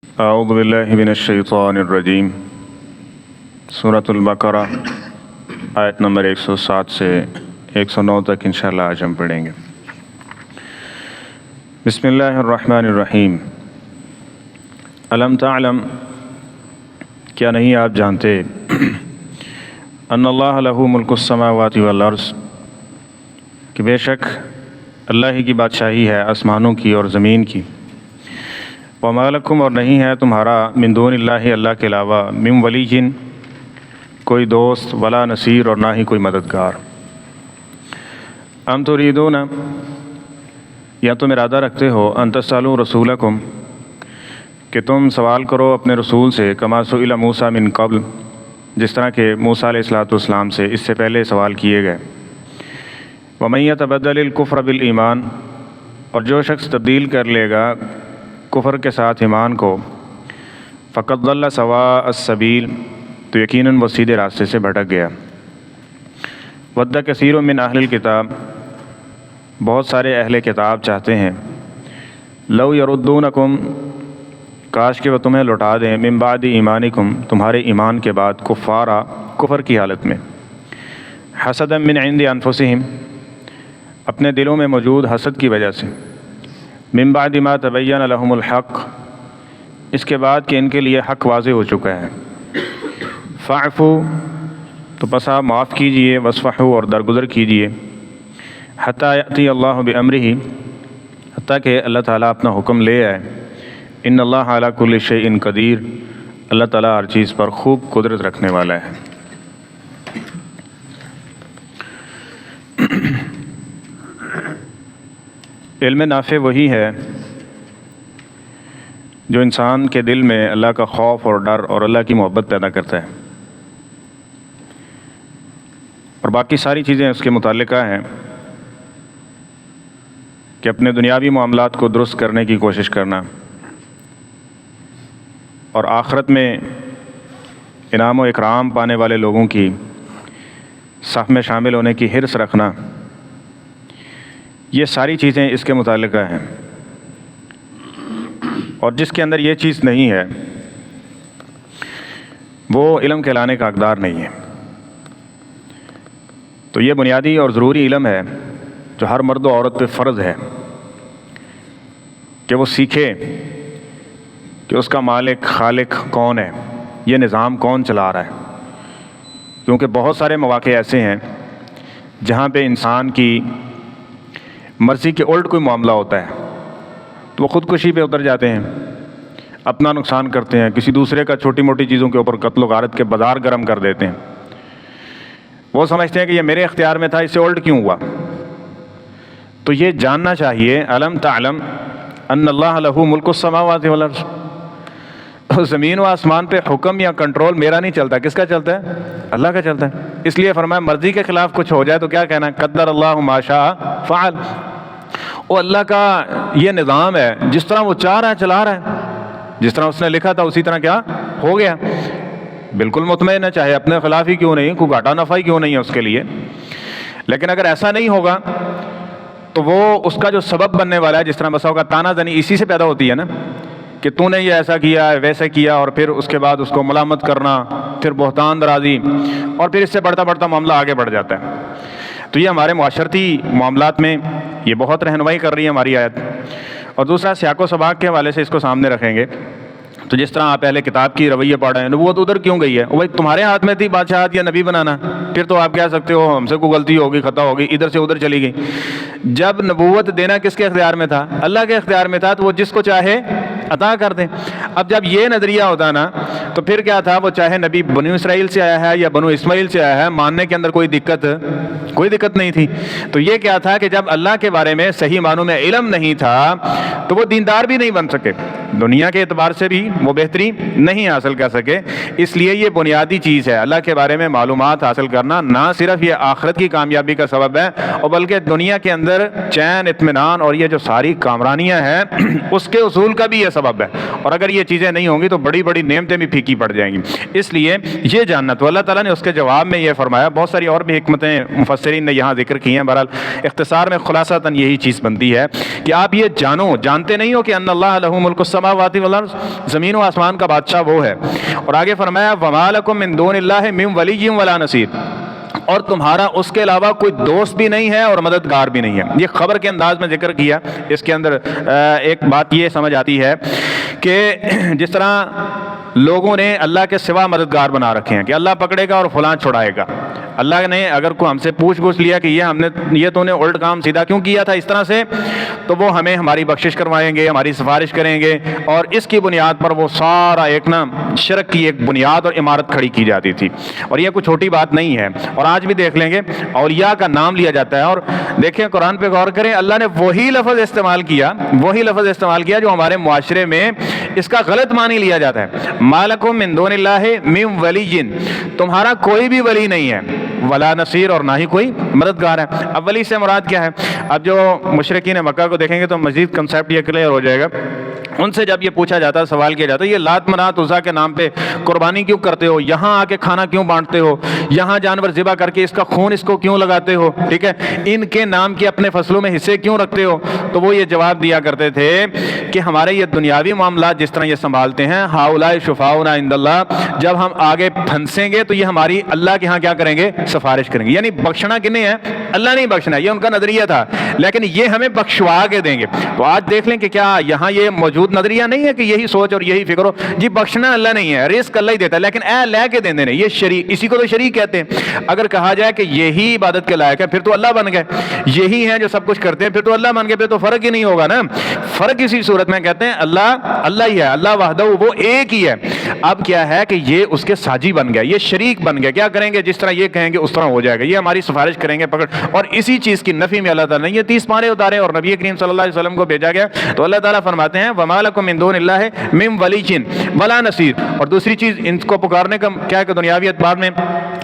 اعوذ باللہ من الشیطان الرجیم۔ سورۃ البقرہ آیت نمبر 107 سے 109 تک انشاءاللہ آج ہم پڑھیں گے۔ بسم اللہ الرحمن الرحیم۔ الم تعلم، کیا نہیں آپ جانتے، ان اللہ لہ ملک السماوات والارض، کہ بے شک اللہ ہی کی بادشاہی ہے آسمانوں کی اور زمین کی۔ وما لکم، اور نہیں ہے تمہارا، من دون اللہ، اللہ کے علاوہ، من ولی، کوئی دوست، ولا نصیر، اور نہ ہی کوئی مددگار۔ ام تریدون، یا تم ارادہ رکھتے ہو، ان تسألوا رسولکم، کہ تم سوال کرو اپنے رسول سے، کما سئل موسیٰ من قبل، جس طرح کہ موسیٰ علیہ السلام سے اس سے پہلے سوال کیے گئے۔ ومن یتبدل الکفر بالایمان، اور جو شخص تبدیل کر لے گا کفر کے ساتھ ایمان کو، فقد ضل سواء السبیل، تو یقیناً وہ سیدھے راستے سے بھٹک گیا۔ ود کثیر من اہل الکتاب، بہت سارے اہل کتاب چاہتے ہیں، لو یردونکم، کاش کہ وہ تمہیں لوٹا دیں، من بعد ایمانکم، تمہارے ایمان کے بعد، کفارا، کفر کی حالت میں، حسدا من عند انفسہم، اپنے دلوں میں موجود حسد کی وجہ سے، من بعد ما تبین لہم الحق، اس کے بعد کہ ان کے لیے حق واضح ہو چکا ہے۔ فاعفو، تو پس آپ معاف کیجئے، واصفحوا، اور درگزر کیجئے، حتی یأتی اللہ بامرہ، حتیٰ کہ اللہ تعالیٰ اپنا حکم لے آئے۔ ان اللہ علی کل شیء قدیر، اللہ تعالیٰ ہر چیز پر خوب قدرت رکھنے والا ہے۔ علم نافع وہی ہے جو انسان کے دل میں اللہ کا خوف اور ڈر اور اللہ کی محبت پیدا کرتا ہے، اور باقی ساری چیزیں اس کے متعلقہ ہیں کہ اپنے دنیاوی معاملات کو درست کرنے کی کوشش کرنا، اور آخرت میں انعام و اکرام پانے والے لوگوں کی صف میں شامل ہونے کی حرص رکھنا، یہ ساری چیزیں اس کے متعلقہ ہیں۔ اور جس کے اندر یہ چیز نہیں ہے وہ علم کہلانے کا حقدار نہیں ہے۔ تو یہ بنیادی اور ضروری علم ہے جو ہر مرد و عورت پہ فرض ہے کہ وہ سیکھے کہ اس کا مالک خالق کون ہے، یہ نظام کون چلا رہا ہے، کیونکہ بہت سارے مواقع ایسے ہیں جہاں پہ انسان کی مرضی کے الٹ کوئی معاملہ ہوتا ہے تو وہ خودکشی پہ اتر جاتے ہیں، اپنا نقصان کرتے ہیں، کسی دوسرے کا چھوٹی موٹی چیزوں کے اوپر قتل و غارت کے بازار گرم کر دیتے ہیں۔ وہ سمجھتے ہیں کہ یہ میرے اختیار میں تھا، اس سے الٹ کیوں ہوا؟ تو یہ جاننا چاہیے، الم تعلم ان اللہ لہ ملک السماوات والارض، زمین و آسمان پہ حکم یا کنٹرول میرا نہیں چلتا، کس کا چلتا ہے؟ اللہ کا چلتا ہے۔ اس لیے فرمایا مرضی کے خلاف کچھ ہو جائے تو کیا کہنا ہے؟ قدر اللہ ما شاء فعل، وہ اللہ کا یہ نظام ہے، جس طرح وہ چاہ رہا ہے چلا رہا ہے، جس طرح اس نے لکھا تھا اسی طرح کیا ہو گیا۔ بالکل مطمئن ہے، چاہے اپنے خلاف ہی کیوں نہیں، کوئی گھاٹا نفع ہی کیوں نہیں ہے اس کے لیے۔ لیکن اگر ایسا نہیں ہوگا تو وہ اس کا جو سبب بننے والا ہے، جس طرح بسا ہوگا تانا زنی اسی سے پیدا ہوتی ہے نا، کہ تو نے یہ ایسا کیا ویسے کیا، اور پھر اس کے بعد اس کو ملامت کرنا، پھر بہتان درازی، اور پھر اس سے بڑھتا بڑھتا معاملہ آگے بڑھ جاتا ہے۔ تو یہ ہمارے معاشرتی معاملات میں یہ بہت رہنمائی کر رہی ہے ہماری آیت۔ اور دوسرا سیاق و سباق کے حوالے سے اس کو سامنے رکھیں گے تو جس طرح آپ اہل کتاب کی رویہ پڑھ رہے ہیں، نبوت ادھر کیوں گئی ہے؟ وہ تمہارے ہاتھ میں تھی بادشاہت یا نبی بنانا، پھر تو آپ کہہ سکتے ہو ہم سے کوئی غلطی ہوگی، خطا ہوگی، ادھر سے ادھر چلی گئی۔ جب نبوت دینا کس کے اختیار میں تھا؟ اللہ کے اختیار میں تھا، تو وہ جس کو چاہے عطا کر دیں۔ اب جب یہ نظریہ ہوتا نا تو پھر کیا تھا، وہ چاہے نبی بنو اسرائیل سے آیا ہے یا بنو اسماعیل سے آیا ہے، ماننے کے اندر کوئی دقت نہیں تھی۔ تو یہ کیا تھا کہ جب اللہ کے بارے میں صحیح معنوں میں علم نہیں تھا تو وہ دیندار بھی نہیں بن سکے، دنیا کے اعتبار سے بھی وہ بہتری نہیں حاصل کر سکے۔ اس لیے یہ بنیادی چیز ہے، اللہ کے بارے میں معلومات حاصل کرنا نہ صرف یہ آخرت کی کامیابی کا سبب ہے، اور بلکہ دنیا کے اندر چین، اطمینان اور یہ جو ساری کامرانیاں ہیں اس کے حصول کا بھی یہ سبب سبب ہے، اور اگر یہ چیزیں نہیں ہوں گی تو بڑی بڑی نعمتیں بھی پھیکی پڑ جائیں گی۔ اس لیے یہ جاننا، تو اللہ تعالیٰ نے اس کے جواب میں یہ فرمایا، بہت ساری اور بھی حکمتیں مفسرین نے یہاں ذکر کی ہیں، بہرحال اختصار میں خلاصتاً یہی چیز بنتی ہے کہ آپ یہ جانتے نہیں ہو کہ ان اللہ لہ ملک السماوات والارض، زمین و آسمان کا بادشاہ وہ ہے۔ اور آگے فرمایا وما لکم من دون اللہ من ولی ولا نصیر، اور تمہارا اس کے علاوہ کوئی دوست بھی نہیں ہے اور مددگار بھی نہیں ہے۔ یہ خبر کے انداز میں ذکر کیا۔ اس کے اندر ایک بات یہ سمجھ آتی ہے کہ جس طرح لوگوں نے اللہ کے سوا مددگار بنا رکھے ہیں کہ اللہ پکڑے گا اور فلاں چھڑائے گا، اللہ نے اگر کوئی ہم سے پوچھ لیا کہ یہ تو نے الٹ کام سیدھا کیوں کیا تھا اس طرح سے، تو وہ ہمیں ہماری بخشش کروائیں گے، ہماری سفارش کریں گے، اور اس کی بنیاد پر وہ سارا ایک شرک کی ایک بنیاد اور عمارت کھڑی کی جاتی تھی۔ اور یہ کوئی چھوٹی بات نہیں ہے، اور آج بھی دیکھ لیں گے اولیاء کا نام لیا جاتا ہے، اور دیکھیں قرآن پہ غور کریں، اللہ نے وہی لفظ استعمال کیا جو ہمارے معاشرے میں اس کا غلط معنی لیا جاتا ہے۔ مالکم من دون اللہ من ولی، تمہارا کوئی بھی ولی نہیں ہے، ولا نصیر، اور نہ ہی کوئی مددگار ہے۔ اب ولی سے مراد کیا ہے؟ اب جو مشرکین مکہ کو دیکھیں گے تو مزید کنسیپٹ یہ کلیئر ہو جائے گا۔ ان سے جب یہ پوچھا جاتا ہے، سوال کیا جاتا ہے، یہ لات منات عزا کے نام پہ قربانی کیوں کرتے ہو؟ یہاں آ کے کھانا کیوں بانٹتے ہو؟ یہاں جانور ذبح کر کے اس کا خون اس کو کیوں لگاتے ہو؟ ٹھیک ہے، ان کے نام کے اپنے فصلوں میں حصے کیوں رکھتے ہو؟ تو وہ یہ جواب دیا کرتے تھے کہ ہمارے یہ دنیاوی معاملات جس طرح یہ سنبھالتے ہیں، ہؤلاء شفاؤنا عند اللہ، جب ہم آگے پھنسیں گے تو یہ ہماری اللہ کے ہاں کیا کریں گے؟ سفارش کریں گے۔ یعنی بخشنا کنہیں ہے؟ اللہ نہیں بخشنا، یہ ان کا نظریہ تھا، لیکن یہ ہمیں بخشوا کے دیں گے۔ تو آج دیکھ لیں کہ کیا یہاں یہ موجود نظریہ نہیں ہے کہ یہی سوچ اور یہی فکر ہو جی بخشنا اللہ نہیں ہے، رزق اللہ ہی دیتا ہے، لیکن اے لے کے دینے نہیں، یہ شریک، اسی کو تو شریک کہتے ہیں۔ اگر کہا جائے کہ یہی عبادت کے لائق ہے پھر تو اللہ بن گئے، یہی ہیں جو سب کچھ کرتے ہیں پھر تو اللہ بن گئے، پھر تو فرق ہی نہیں ہوگا نا۔ فرق اسی صورت میں کہتے ہیں اللہ ہی ہے، اللہ وحدہ وہ ایک ہی ہے۔ اب کیا ہے کہ یہ اس کے ساجی بن گیا، یہ شریک بن گیا، کیا کریں گے؟ جس طرح یہ کہیں گے اس طرح ہو جائے گا، یہ ہماری سفارش کریں گے پکڑ۔ اور اسی چیز کی نفی میں اللہ تعالیٰ نے یہ 30 پارے اتارے اور نبی کریم صلی اللہ علیہ وسلم کو بھیجا گیا۔ تو اللہ تعالیٰ فرماتے ہیں وما لکم من دون اللہ من ولی ولا نصیر۔ اور دوسری چیز ان کو پکارنے کا کیا ہے کہ دنیاوی اعتبار میں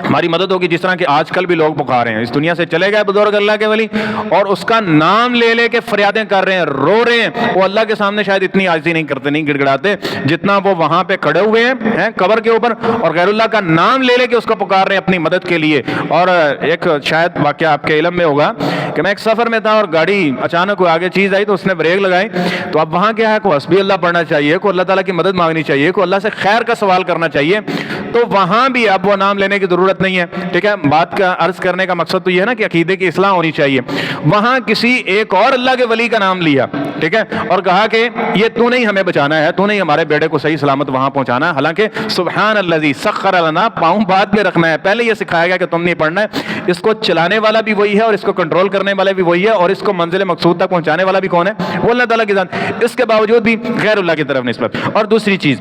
ہماری مدد ہوگی، جس طرح کہ آج کل بھی لوگ پکارے ہیں، اس دنیا سے چلے گئے بزرگ اللہ کے ولی اور اس کا نام لے لے کے فریادیں کر رہے ہیں، رو رہے ہیں، وہ اللہ کے سامنے شاید اتنی عاجزی نہیں کرتے، نہیں گڑ گڑاتے جتنا وہ وہاں پہ کھڑے ہوئے ہیں قبر کے اوپر اور غیر اللہ کا نام لے لے کے اس کو پکار رہے ہیں اپنی مدد کے لیے۔ اور ایک شاید واقعہ آپ کے علم میں ہوگا کہ میں ایک سفر میں تھا اور گاڑی اچانک کوئی آگے چیز آئی تو اس نے بریک لگائی، تو اب وہاں کیا ہے کوئی حسبی اللہ پڑھنا چاہیے، کوئی اللہ تعالیٰ کی مدد مانگنی چاہیے، کوئی اللہ سے خیر کا سوال کرنا چاہیے، تو وہاں بھی اب وہ نام لینے کی ضرورت نہیں ہے۔ ٹھیک ہے، بات کا عرض کرنے کا مقصد تو یہ ہے نا کہ عقیدے کی اصلاح ہونی چاہیے۔ وہاں کسی ایک اور اللہ کے ولی کا نام لیا، ٹھیک ہے، اور کہا کہ یہ تو نہیں ہمیں بچانا ہے، تو نہیں ہمارے بیٹے کو صحیح سلامت وہاں پہنچانا ہے، حالانکہ سبحان الذی سخر لنا پاؤں بات میں رکھنا ہے، پہلے یہ سکھایا گیا کہ تم نہیں پڑھنا ہے۔ اس کو چلانے والا بھی وہی ہے اور اس کو کنٹرول کرنے والا بھی وہی ہے اور اس کو منزل مقصود تک پہنچانے والا بھی کون ہے؟ وہ اللہ تعالیٰ کی ذات۔ اس کے باوجود بھی غیر اللہ کی طرف نسبت۔ اور دوسری چیز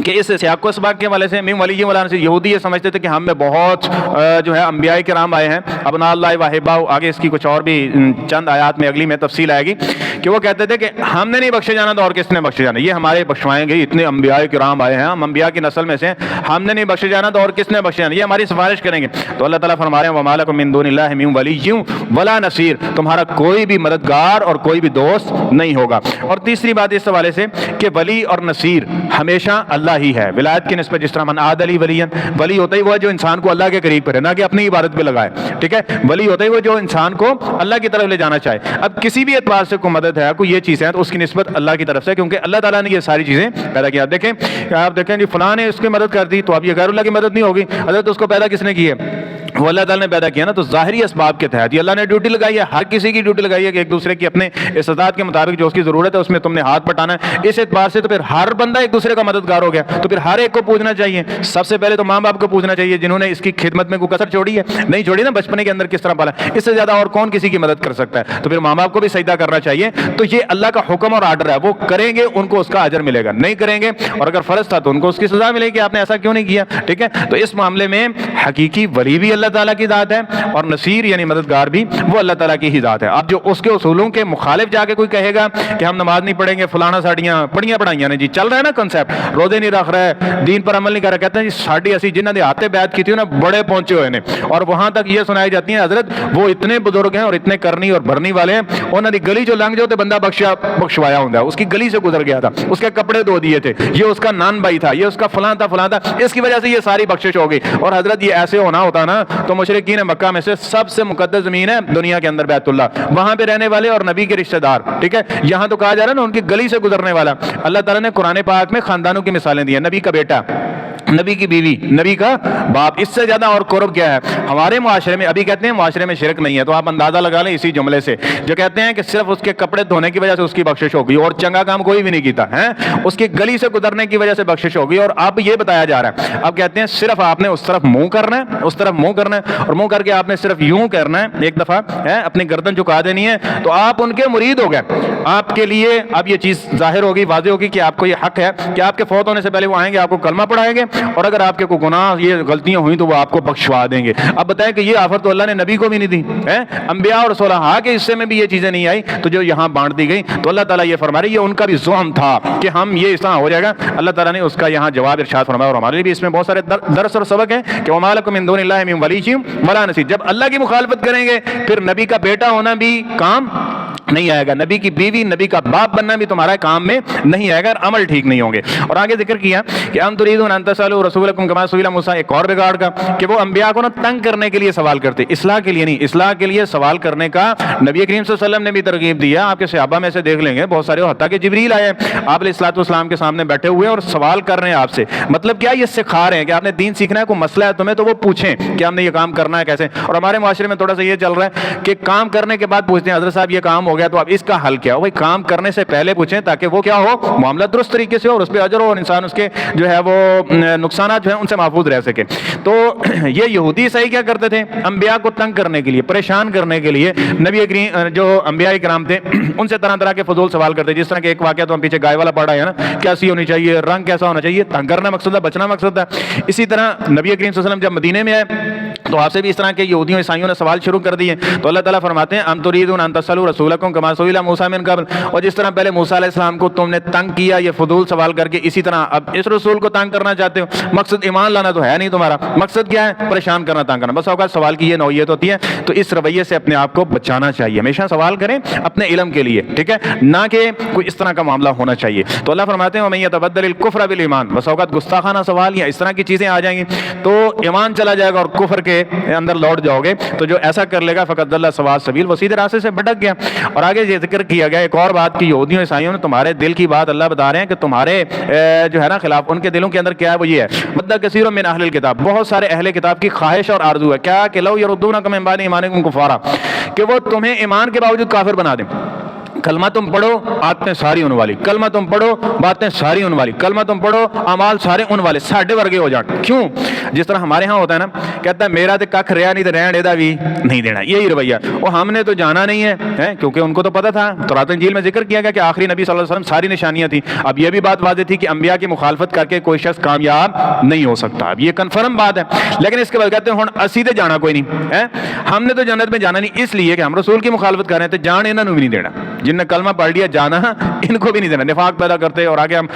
کہ اس سیاق و اسباق کے حوالے سے من ولی ولا نصیر، یہودی یہ سمجھتے تھے کہ ہم میں بہت جو ہے انبیاء کرام آئے ہیں، ابناء اللہ وحباہ، آگے اس کی کچھ اور بھی چند آیات میں اگلی میں تفصیل آئے گی کہ وہ کہتے تھے کہ ہم نے نہیں بخشے جانا تو اور کس نے بخشے جانا، یہ ہمارے بخشوائیں گے، اتنے انبیاء کرام آئے ہیں، ہم انبیاء کی نسل میں سے ہم نے نہیں بخشے جانا تو اور کس نے بخشے جانا، یہ ہماری سفارش کریں گے۔ تو اللہ تعالیٰ فرما رہے ہیں وما لکم من دون اللہ من ولی ولا نصیر، تمہارا کوئی بھی مددگار اور کوئی بھی دوست نہیں ہوگا۔ اور تیسری بات اس حوالے سے کہ ولی اور نصیر ہمیشہ اللہ ہی ہے، ولایت کی نسبت جس طرح من عاد لی ولی، ولی ہوتا ہی وہ ہے جو انسان کو اللہ کے قریب کرے، نہ کہ اپنی عبادت پہ لگائے، ٹھیک ہے، ولی ہوتا ہی وہ جو انسان کو اللہ کی طرف لے جانا چاہے۔ اب کسی بھی اعتبار سے کوئی مدد ہے، کوئی یہ چیز ہے تو اس کی نسبت اللہ کی طرف سے، کیونکہ اللہ تعالیٰ نے یہ ساری چیزیں پیدا کیا۔ آپ دیکھیں جی فلاں نے اس کی مدد کر دی تو اب یہ غیر اللہ کی مدد نہیں ہوگی، حضرت اس کو پیدا کس نے کی ہے؟ وہ اللہ تعالیٰ نے پیدا کیا نا، تو ظاہری اسباب کے تحت یہ اللہ نے ڈیوٹی لگائی ہے، ہر کسی کی ڈیوٹی لگائی ہے کہ ایک دوسرے کی اپنے استطاعت کے مطابق جو اس کی ضرورت ہے اس میں تم نے ہاتھ بٹانا ہے۔ اس اعتبار سے تو پھر ہر بندہ ایک دوسرے کا مددگار ہو گیا، تو پھر ہر ایک کو پوچھنا چاہیے، سب سے پہلے تو ماں باپ کو پوچھنا چاہیے جنہوں نے اس کی خدمت میں کوئی کسر چھوڑی ہے، نہیں چھوڑی نا، بچپنے کے اندر کس طرح پالا، اس سے زیادہ اور کون کسی کی مدد کر سکتا ہے، تو پھر ماں باپ کو بھی سجدہ کرنا چاہیے۔ تو یہ اللہ کا حکم اور آرڈر ہے، وہ کریں گے ان کو اس کا اجر ملے گا، نہیں کریں گے اور اگر فرض تھا تو ان کو اس کی سزا ملے گی، آپ نے ایسا کیوں نہیں کیا، ٹھیک ہے۔ تو اس معاملے میں حقیقی ولی بھی اللہ اللہ تعالیٰ کی ذات ہے، اور نصیر یعنی مددگار بھی وہ اللہ تعالیٰ کی ہی ذات ہے۔ اب جو اس کے اصولوں کے مخالف جا کے کوئی کہے گا کہ ہم نماز نہیں پڑھیں گے، فلانا ساڑیاں پڑھیاں پڑھائیاں نے جی، چل رہا ہے نا کنسیپٹ، روزے نہیں رکھ رہا ہے، دین پر عمل نہیں کر رہا، کہتے ہیں جی ساڑی اسی جنہوں نے ہاتھیں بیعت کی تھی نا بڑے پہنچے ہوئے نے، اور وہاں تک یہ سنائی جاتی ہیں حضرت وہ اتنے بزرگ ہیں اور اتنے کرنی اور بھرنی والے ہیں، انہوں نے گلی جو لنگ جو تے بندہ بخشوایا ہوتا ہے، اس کی گلی سے گزر گیا تھا، اس کے کپڑے دھو دیے تھے، یہ اس کا نان بھائی تھا، یہ اس کا فلاں تھا فلاں تھا، اس کی وجہ سے یہ ساری بخشش ہو گئی۔ اور حضرت یہ ایسے ہونا ہوتا نا تو مشرکین مکہ میں سے سب سے مقدس زمین ہے دنیا کے اندر بیت اللہ، وہاں پہ رہنے والے اور نبی کے رشتہ دار، ٹھیک ہے، یہاں تو کہا جا رہا ہے نا ان کی گلی سے گزرنے والا۔ اللہ تعالیٰ نے قرآن پاک میں خاندانوں کی مثالیں دی ہیں، نبی کا بیٹا، نبی کی بیوی، نبی کا باپ، اس سے زیادہ اور قرب کیا ہے ہمارے معاشرے میں؟ ابھی کہتے ہیں معاشرے میں شرک نہیں ہے، تو آپ اندازہ لگا لیں اسی جملے سے، جو کہتے ہیں کہ صرف اس کے کپڑے دھونے کی وجہ سے اس کی بخشش ہوگی اور چنگا کام کوئی بھی نہیں کیتا ہے، اس کی گلی سے گزرنے کی وجہ سے بخشش ہوگی۔ اور اب یہ بتایا جا رہا ہے، اب کہتے ہیں صرف آپ نے اس طرف منہ کرنا ہے، اس طرف منہ کرنا ہے، اور منہ کر کے آپ نے صرف یوں کرنا ہے، ایک دفعہ اپنی گردن جھکا دینی ہے، تو آپ ان کے مرید ہو گئے۔ آپ کے لیے اب یہ چیز ظاہر ہوگی، واضح ہوگی کہ آپ کو یہ حق ہے کہ آپ کے فوت ہونے سے پہلے وہ آئیں گے، آپ کو کلمہ پڑھائیں گے، اور اگر آپ کے کوئی گناہ یہ غلطیاں ہوئیں تو وہ آپ کو بخشوا دیں گے۔ اب بتائیں کہ یہ آفر تو اللہ نے نبی کو بھی نہیں دی، انبیاء اور صلحاء کے حصے میں بھی یہ چیزیں نہیں آئی، تو جو یہاں بانٹ دی گئی، تو اللہ تعالیٰ یہ فرما رہی ہے ان کا بھی زعم تھا کہ ہم یہ اس طرح ہو جائے گا۔ اللہ تعالیٰ نے اس کا یہاں جواب ارشاد فرمایا، اور ہمارے لیے بھی اس میں بہت سارے درس اور سبق ہیں کہ وَمَا لَكُم مِّن دُونِ اللَّهِ مِن وَلِيٍّ وَلَا نَصِيرٍ۔ جب اللہ کی مخالفت کریں گے پھر نبی کا بیٹا ہونا بھی کام نہیں آئے گا، نبی کی بیوی، نبی کا باپ بننا بھی تمہارا کام میں نہیں آئے گا، عمل ٹھیک نہیں ہوں گے۔ اور آگے ذکر کیا کہ ام تريدون ان تسألوا رسولكم كما سئل موسى، ایک اور بگاڑ کا کہ وہ انبیاء کو نہ تنگ کرنے کے لیے سوال کرتے، اصلاح کے لیے نہیں، اصلاح کے لیے سوال کرنے کا نبی کریم صلی اللہ علیہ وسلم نے بھی ترغیب دیا۔ آپ کے صحابہ میں سے دیکھ لیں گے بہت سارے، حتیٰ کہ جبریل آئے آپ علیہ الصلوۃ والسلام کے سامنے بیٹھے ہوئے اور سوال کر رہے ہیں آپ سے، مطلب کیا یہ سکھا رہے ہیں کہ آپ نے دین سیکھنا ہے، کوئی مسئلہ ہے تمہیں تو وہ پوچھیں کہ ہم نے یہ کام کرنا ہے کیسے۔ اور ہمارے معاشرے میں تھوڑا سا یہ چل رہا ہے کہ کام کرنے کے بعد پوچھتے ہیں حضرت صاحب یہ کام ہو گیا تو اب اس کا حل کیا ہو؟ بھائی کام کرنے سے پہلے پوچھیں تاکہ وہ کیا ہو، معاملہ درست طریقے سے ہو اور اس پہ اجر ہو اور انسان اس کے جو ہے وہ نقصانات جو ہیں ان سے محفوظ رہ سکے۔ تو یہ یہودی عیسائی کیا کرتے تھے؟ انبیاء کو تنگ کرنے کے لیے، پریشان کرنے کے لیے نبی کریم جو انبیاء کرام تھے ان سے طرح طرح کے فضول سوال کرتے، جس طرح کہ ایک واقعہ تو ہم پیچھے گائے والا پڑھا ہے نا، کیسی ہونی چاہیے، رنگ کیسا ہونا چاہیے، تنگ کرنا مقصد ہے، بچنا مقصد ہے۔ اسی طرح نبی کریم صلی اللہ علیہ وسلم جب مدینے میں آئے تو آپ سے بھی اس طرح کے یہودیوں عیسائیوں نے سوال شروع کر دیے، تو اللہ تعالیٰ فرماتے ہیں ام تريدون ان تسألوا رسولكم كما سئل موسى من قبل، اور جس طرح پہلے موسیٰ علیہ السلام کو تم نے تنگ کیا یہ فضول سوال کر کے، اسی طرح اب اس رسول کو تنگ کرنا چاہتے ہو۔ مقصد ایمان لانا تو ہے نہیں تمہارا، مقصد کیا ہے؟ پریشان کرنا، تنگ کرنا۔ بس اوقات سوال کی یہ نوعیت ہوتی ہے، تو اس رویے سے اپنے آپ کو بچانا چاہیے، ہمیشہ سوال کریں اپنے علم کے لیے، ٹھیک ہے، نہ کہ کوئی اس طرح کا معاملہ ہونا چاہیے۔ تو اللہ فرماتے ہیں وَمَن يَتَبَدَّلِ الْكُفْرَ بِالْإِيمَانِ، بس اوقات گستاخانہ سوال یا اس طرح کی چیزیں آ جائیں گی تو ایمان چلا جائے گا اور کفر کے اندر لوٹ جاؤ گے، تو جو ایسا کر لے گا فقط ضل سواء السبیل، وہ سیدھے راستے سے بھٹک گیا۔ اور آگے یہ ذکر کیا گیا ایک اور بات کہ یہودیوں عیسائیوں نے تمہارے دل کی بات اللہ بتا رہے ہیں کہ تمہارے جو ہے نا خلاف ان کے دلوں کے اندر کیا ہے، وہ یہ ہے ود کثیر من اہل الکتاب، بہت سارے اہل کتاب کی خواہش اور آرزو ہے کیا کہ لو یردونکم من بعد ایمانکم کفارا، کہ وہ تمہیں ایمان کے باوجود کافر بنا دیں۔ کلمہ تم پڑھو باتیں ساری ان والی، کلمہ تم پڑھو باتیں ساری ان والی، کلمہ تم پڑھو اعمال سارے ان والے، ساڈے ورگے ہو جان۔ کیوں؟ جس طرح ہمارے ہاں ہوتا ہے نا، کہتا ہے میرا تے ککھ رہا نہیں تے رہن ایدا بھی نہیں دینا، یہی رویہ، وہ ہم نے تو جانا نہیں ہے کیونکہ ان کو تو پتہ تھا۔ تورات انجیل میں ذکر کیا گیا کہ آخری نبی صلی اللہ علیہ وسلم ساری نشانیاں تھیں۔ اب یہ بھی بات واضح تھی کہ انبیاء کی مخالفت کر کے کوئی شخص کامیاب نہیں ہو سکتا، اب یہ کنفرم بات ہے۔ لیکن اس کے بعد کہتے ہیں ہن اسی تے جانا کوئی نہیں ہے، ہم نے تو جنت میں جانا نہیں، اس لیے کہ ہم رسول کی مخالفت کر رہے ہیں، تو جان انہوں نے بھی نہیں دینا، جن نے کلمہ پڑھ لیا جانا ان کو بھی نہیں دینا، نفاق پیدا کرتے۔ اور آگے ہم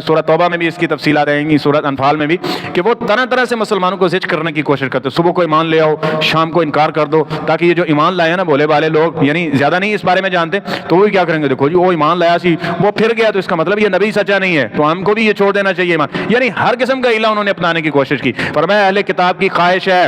سورہ توبہ میں بھی اس کی تفصیلات آئیں گی، سورہ انفال میں بھی، کہ وہ طرح طرح سے مسلمانوں کو زج کرنے کی کوشش کرتے، صبح کو ایمان لے آؤ، شام کو انکار کر دو، تاکہ یہ جو ایمان لائے نا بولے والے لوگ، یعنی زیادہ نہیں اس بارے میں جانتے، تو وہ کیا کریں گے، دیکھو جی وہ ایمان لایا سی وہ پھر گیا، تو اس کا مطلب یہ نبی سچا نہیں ہے، تو ہم کو بھی یہ چھوڑ دینا چاہیے ایمان، یعنی ہر قسم کا ہیلا انہوں نے اپنانے کی کوشش کی۔ فرمایا اہل کتاب کی خواہش ہے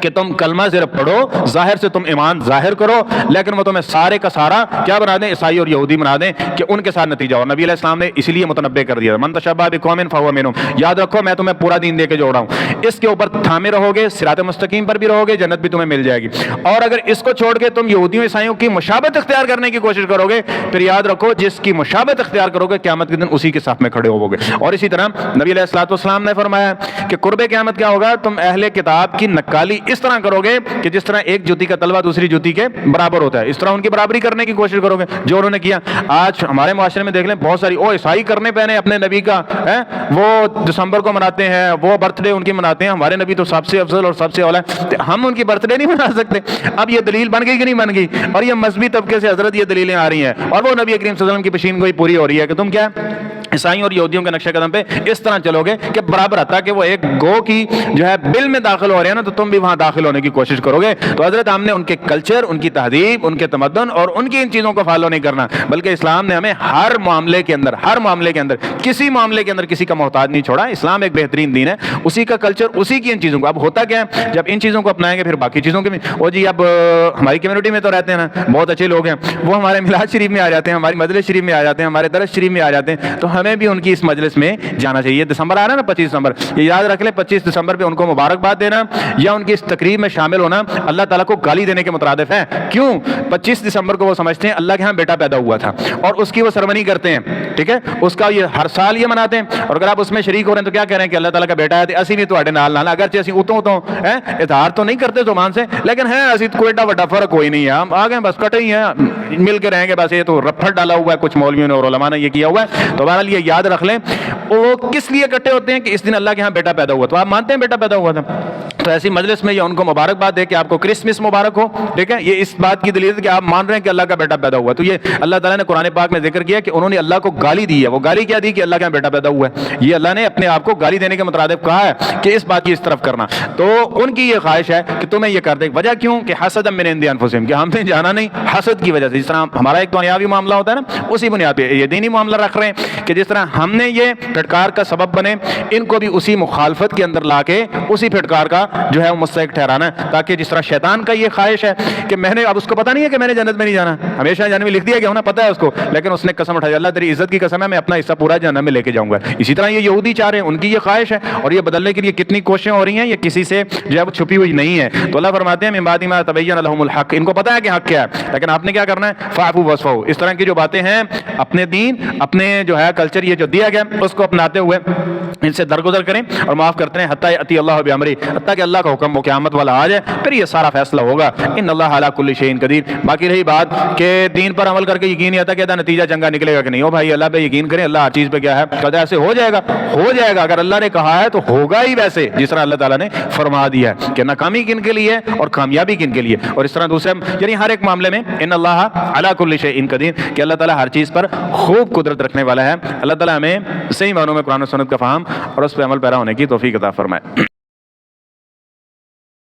کہ تم کلمہ صرف پڑھو، ظاہر سے تم ایمان ظاہر کرو، لیکن وہ تمہیں سارے کا سارا کیا بنا دیں، عیسائی اور یہودی بنا دیں، کہ ان کے ساتھ نتیجہ ہو۔ نبی علیہ السلام نے اسی لیے متنبع کر دیا، من تشبہ بقوم فہو منہم، یاد رکھو میں تمہیں پورا دین دے کے جوڑا ہوں، اس کے اوپر تھامے رہو گے، صراط مستقیم پر بھی رہو گے، جنت بھی تمہیں مل جائے گی۔ اور اگر اس کو چھوڑ کے تم یہودیوں عیسائیوں کی مشابہت اختیار کرنے کی کوشش کرو گے، پھر یاد رکھو جس کی مشابہت اختیار کرو گے قیامت کے دن اسی کے صف میں کھڑے ہوو گے۔ اور اسی طرح نبی علیہ الصلوۃ والسلام نے فرمایا کہ قرب قیامت کیا ہوگا، تم اہل کتاب کی نکالی کس طرح کرو گے کہ جس طرح ایک جوتی کا تلوا دوسری جوتی کے برابر ہوتا ہے، اس طرح ان کی برابری کرنے کی کوشش کرو گے جو انہوں نے کیا۔ آج ہمارے معاشرے میں دیکھ لیں بہت ساری عیسائی کرنے پہنے اپنے نبی کا، وہ دسمبر کو مناتے ہیں، وہ برتھ ڈے ان کی مناتے ہیں، ہمارے نبی تو سب سے افضل اور سب سے اولا ہے، ہم ان کی برتھ ڈے نہیں منا سکتے۔ اب یہ دلیل بن گئی کہ نہیں بن گئی؟ اور یہ مذہبی طبقے سے حضرت یہ دلیلیں آ رہی ہیں، اور وہ نبی کریم صلی اللہ علیہ وسلم کی پیشین گوئی پوری ہو رہی ہے کہ تم کیا عیسائیوں اور یہودیوں کے نقشہ قدم پہ اس طرح چلو گے کہ برابر آتا کہ وہ ایک گو کی جو ہے بل میں داخل ہو رہے ہیں نا، تو تم بھی وہاں داخل ہونے کی کوشش کرو گے۔ تو حضرت ہم نے ان کے کلچر، ان کی تہذیب، ان کے تمدن اور ان کی ان چیزوں کو فالو نہیں کرنا، بلکہ اسلام نے ہمیں ہر معاملے کے اندر کسی معاملے کے اندر کسی کا محتاج نہیں چھوڑا۔ اسلام ایک بہترین دین ہے، اسی کا کلچر، اسی کی ان چیزوں کو۔ اب ہوتا کیا ہے جب ان چیزوں کو اپنائیں گے پھر باقی چیزوں کے بھی وہ جی اب ہماری کمیونٹی میں تو رہتے ہیں نا بہت اچھے لوگ ہیں، وہ ہمارے میلاد شریف میں آ جاتے ہیں، ہماری مجلس شریف میں آ جاتے ہیں، ہمارے درس شریف میں آ جاتے ہیں، تو ہمیں بھی ان کی اس مجلس میں جانا چاہیے۔ دسمبر آ رہا ہے نا 25 دسمبر، یہ یاد رکھ لیں 25 دسمبر پہ ان کو مبارکباد دینا یا ان کی اس تقریب میں شامل ہونا اللہ تعالیٰ کو گالی دینے کے مترادف ہے۔ کیوں؟ 25 دسمبر کو وہ سمجھتے ہیں اللہ کے ہاں بیٹا پیدا ہوا تھا اور اس کی وہ سرمنی کرتے ہیں، ٹھیک ہے، اس کا یہ ہر سال یہ مناتے ہیں، اور اگر آپ اس میں شریک ہو رہے ہیں تو کیا کہہ رہے ہیں کہ اللہ تعالیٰ کا بیٹا ہے، تو اسی بھی تواڈے نال نال اگرچہ اسی اتوں اظہار تو نہیں کرتے زبان سے، لیکن ہے اسی کوئی ایڈا بڑا فرق کوئی نہیں ہے، ہم آگے بس کٹے ہی ہیں، مل کے رہیں گے بس، یہ تو رفڑ ڈالا ہوا ہے کچھ مولویوں نے اور علماء نے یہ کیا ہوا ہے۔ تو بہرحال یہ یاد رکھ لیں وہ کس لیے اکٹھے ہوتے ہیں کہ اس دن اللہ کے ہاں بیٹا پیدا ہوا، تو آپ مانتے ہیں بیٹا پیدا ہوا تھا، تو ایسی مجلس میں یہ ان کو مبارکباد دے کہ آپ کو کرسمس مبارک ہو، ٹھیک ہے، یہ اس بات کی دلیل ہے کہ آپ مان رہے ہیں کہ اللہ کا بیٹا پیدا ہوا۔ تو یہ اللہ تعالیٰ نے قرآن پاک میں ذکر کیا کہ انہوں نے اللہ کو گالی دی ہے، وہ گالی کیا دی کہ اللہ کا بیٹا پیدا ہوا ہے، یہ اللہ نے اپنے آپ کو گالی دینے کے مترادف کہا ہے کہ اس بات کی اس طرف کرنا۔ تو ان کی یہ خواہش ہے کہ تمہیں یہ کر دے، وجہ کیوں کہ حسد من عند انفسہم، کہ ہم نے جانا نہیں حسد کی وجہ سے، جس طرح ہمارا ایک دنیاوی معاملہ ہوتا ہے نا اسی بنیاد پہ یہ دینی معاملہ رکھ رہے ہیں کہ جس طرح ہم نے یہ پھٹکار کا سبب بنے، ان کو بھی اسی مخالفت کے اندر لا کے اسی پھٹکار کا جو ہے مستحق ٹھہرانا ہے، تاکہ جس طرح شیطان کا یہ خواہش ہے کہ میں نے، اب اس کو پتہ نہیں ہے کہ میں نے جنت میں نہیں جانا، ہمیشہ جہنم میں لکھ دیا گیا ہونا پتہ ہے اس کو، لیکن اس نے قسم اٹھائی اللہ تیری عزت کی قسم ہے میں اپنا حصہ پورا جہنم میں لے کے جاؤں گا۔ اسی طرح یہ یہودی چاہ رہے ہیں، ان کی یہ خواہش ہے، اور یہ بدلنے کے لیے کتنی کوششیں ہو رہی ہیں، یہ کسی سے جو ہے وہ چھپی ہوئی نہیں ہے۔ تو اللہ فرماتے ہیں من بعد ما تبین لهم الحق، ان کو پتہ ہے کہ حق کیا ہے، لیکن آپ نے کیا کرنا ہے فاعفوا واصفحوا، اس طرح کی جو باتیں ہیں اپنے دین، اپنے جو ہے کلچر یہ جو دیا گیا اس کو اپناتے ہوئے ان سے درگزر کریں اور معاف کرتے ہیں، حتی یأتی اللہ بامرہ، حتیٰ کہ اللہ کا حکم وہ قیامت والا آ جائے، پھر یہ سارا فیصلہ ہوگا۔ ان اللہ علی کل شیء قدیر۔ باقی رہی بات کہ دین پر عمل کر کے یقین نہیں آتا کہ نتیجہ چنگا نکلے گا کہ نہیں، ہو بھائی اللہ پہ یقین کریں، اللہ ہر چیز پہ کیا ہے کہتا ہے ایسے ہو جائے گا، ہو جائے گا، اگر اللہ نے کہا ہے تو ہوگا ہی ویسے جس طرح اللہ تعالیٰ نے فرما دیا ہے کہ ناکامی کن کے لیے اور کامیابی کن کے لیے، اور اس طرح دوسرے یعنی ہر ایک معاملے میں ان اللہ علی کل شیء قدیر، کہ اللہ تعالیٰ ہر چیز پر خوب قدرت رکھنے والا ہے۔ اللہ تعالیٰ ہمیں صحیح معنوں میں قرآن و سنت کا فہم اور اس پہ عمل پیرا ہونے کی توفیق عطا فرمائے۔